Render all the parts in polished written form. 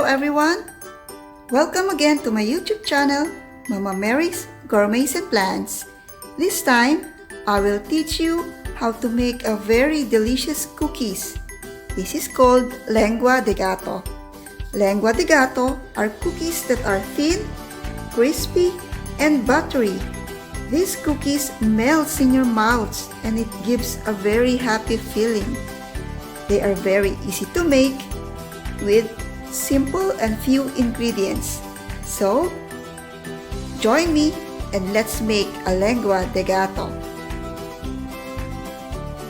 everyone! Welcome again to my YouTube channel, Mama Mary's Gourmets and Plants. This time, I will teach you how to make a very delicious cookies. This is called Lengua de Gato. Lengua de Gato are cookies that are thin, crispy, and buttery. These cookies melts in your mouths and it gives a very happy feeling. They are very easy to make with simple and few ingredients. So, join me and let's make a Lengua de Gato.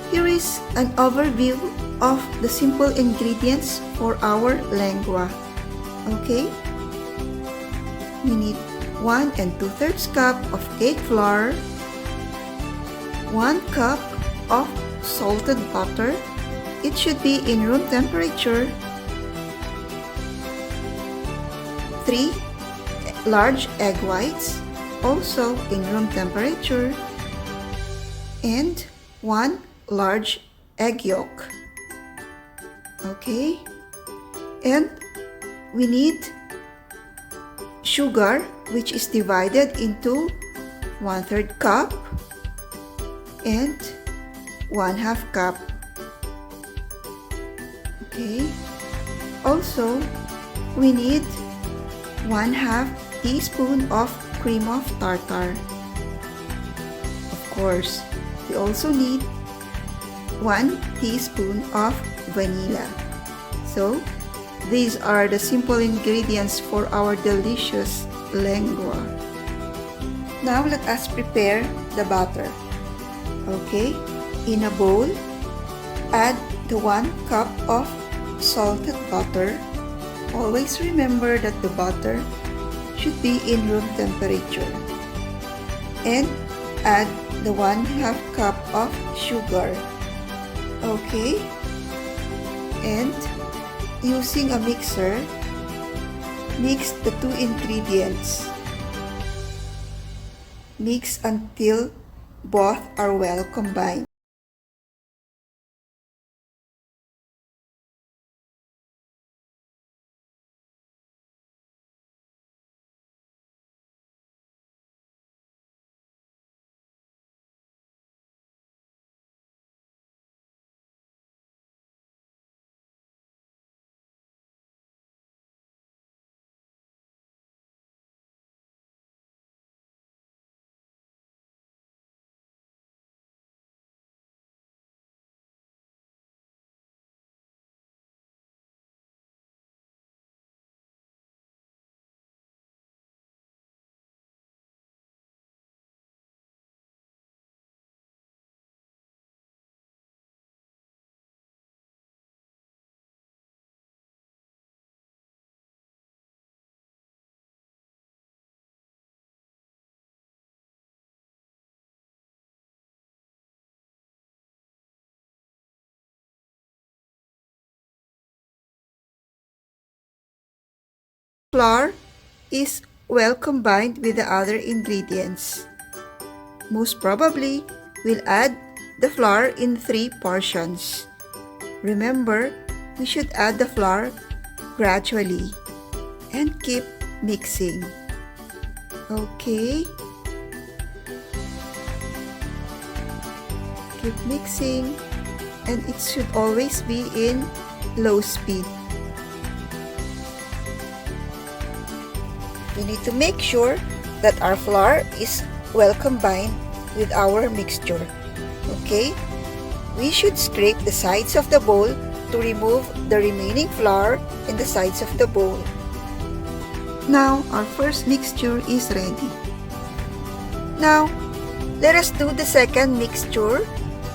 Here is an overview of the simple ingredients for our lengua. Okay? We need 1 2/3 cup of cake flour, 1 cup of salted butter. It should be in room temperature. 3 large egg whites, also in room temperature, and 1 large egg yolk. Okay, and we need sugar, which is divided into 1/3 cup and 1/2 cup. Okay, also we need 1/2 teaspoon of cream of tartar. Of course, we also need 1 teaspoon of vanilla. So, these are the simple ingredients for our delicious lengua. Now, let us prepare the batter. Okay, in a bowl, add the 1 cup of salted butter. Always remember that the butter should be in room temperature. And add the 1/2 cup of sugar. Okay? And using a mixer, mix the 2 ingredients. Mix until both are well combined. Flour is well combined with the other ingredients. Most probably, we'll add the flour in 3 portions. Remember, we should add the flour gradually and keep mixing. Okay? Keep mixing, and it should always be in low speed. We need to make sure that our flour is well combined with our mixture. Okay? We should scrape the sides of the bowl to remove the remaining flour in the sides of the bowl. Now, our first mixture is ready. Now, let us do the second mixture,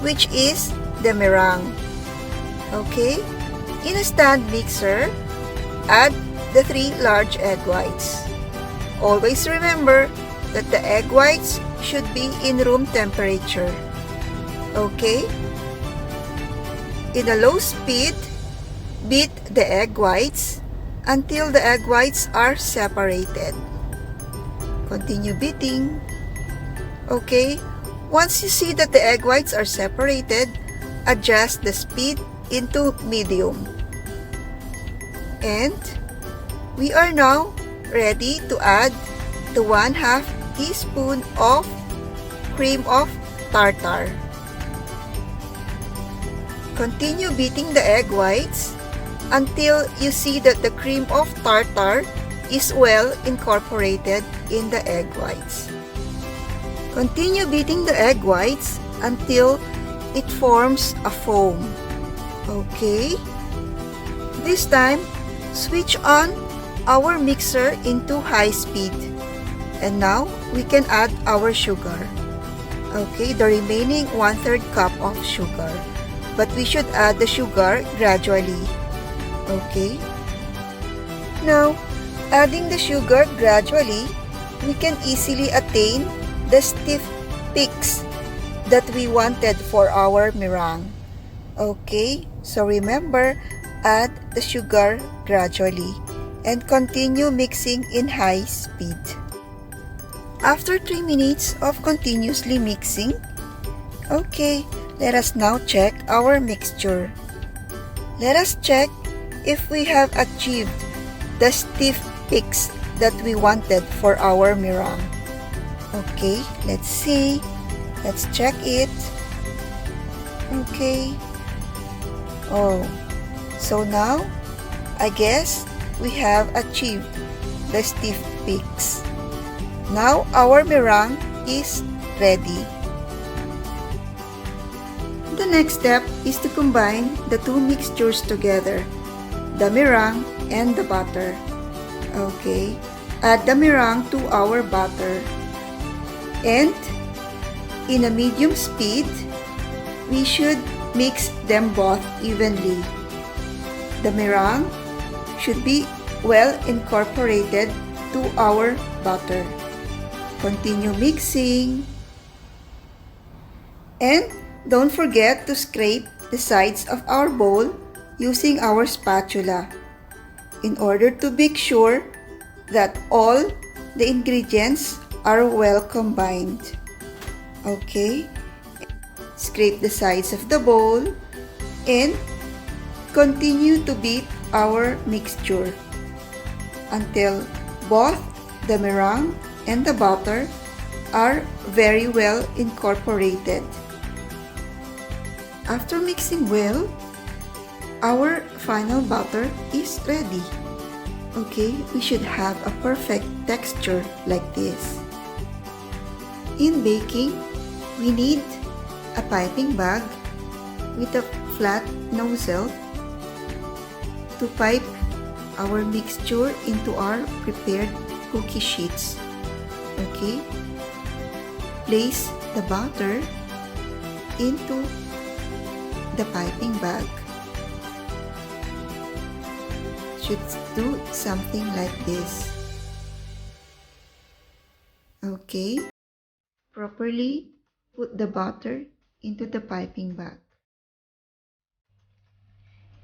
which is the meringue. Okay? In a stand mixer, add the 3 large egg whites. Always remember that the egg whites should be in room temperature. Okay? In a low speed, beat the egg whites until the egg whites are separated. Continue beating. Okay? Once you see that the egg whites are separated, adjust the speed into medium. And We are now ready to add the 1/2 teaspoon of cream of tartar. Continue beating the egg whites until you see that the cream of tartar is well incorporated in the egg whites. Continue beating the egg whites until it forms a foam. Okay? This time, switch on our mixer into high speed. And now, we can add our sugar. Okay, the remaining 1/3 cup of sugar. But we should add the sugar gradually. Okay? Now, adding the sugar gradually, we can easily attain the stiff peaks that we wanted for our meringue. Okay? So remember, add the sugar gradually and continue mixing in high speed. After 3 minutes of continuously mixing, okay, let us now check our mixture. Let us check if we have achieved the stiff peaks that we wanted for our meringue. Okay, let's see. Let's check it. Okay. Oh, so now, I guess we have achieved the stiff peaks. Now our meringue is ready. The next step is to combine the two mixtures together, the meringue and the butter. Okay, add the meringue to our butter. And in a medium speed, we should mix them both evenly. The meringue should be well incorporated to our butter. Continue mixing. And don't forget to scrape the sides of our bowl using our spatula in order to make sure that all the ingredients are well combined. Okay? Scrape the sides of the bowl and continue to beat our mixture until both the meringue and the butter are very well incorporated. After mixing well, our final batter is ready. Okay, we should have a perfect texture like this. In baking, we need a piping bag with a flat nozzle to pipe our mixture into our prepared cookie sheets. Okay, place the batter into the piping bag. Should do something like this. Okay, properly put the batter into the piping bag.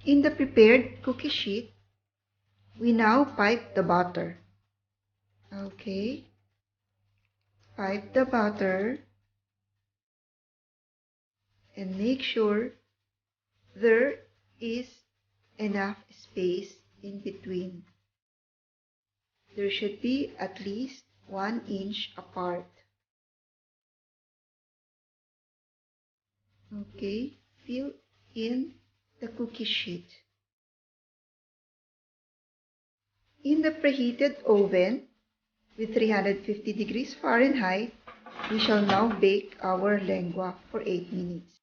In the prepared cookie sheet, we now pipe the batter. Okay, pipe the batter and make sure there is enough space in between. There should be at least 1 inch apart. Okay, fill in the cookie sheet. In the preheated oven with 350 degrees Fahrenheit, we shall now bake our lengua for 8 minutes.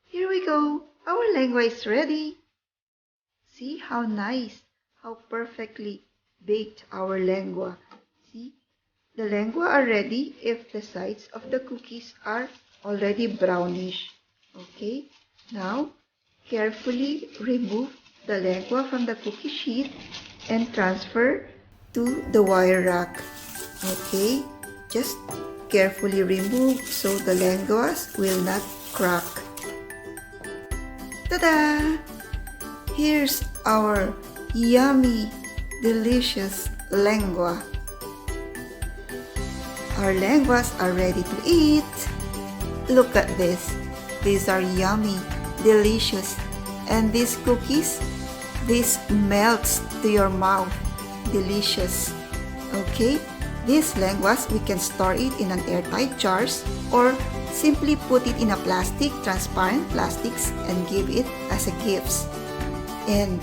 Here we go! Our lengua is ready! See how nice, how perfectly baked our lengua. See, the lengua are ready if the sides of the cookies are already brownish. Okay, now carefully remove the lengua from the cookie sheet and transfer to the wire rack. Okay, just carefully remove so the lenguas will not crack. Ta-da! Here's our yummy, delicious lengua. Our lenguas are ready to eat. Look at this. These are yummy, delicious. And these cookies, this melts to your mouth. delicious. Okay, these lenguas, we can store it in an airtight jars or simply put it in a transparent plastics and give it as a gifts. And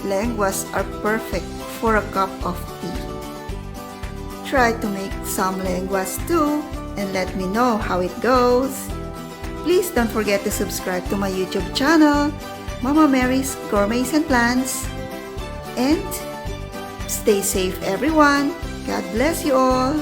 lenguas are perfect for a cup of tea. Try to make some lenguas too and let me know how it goes. Please don't forget to subscribe to my YouTube channel, Mama Mary's Gourmets and Plans. And stay safe everyone. God bless you all.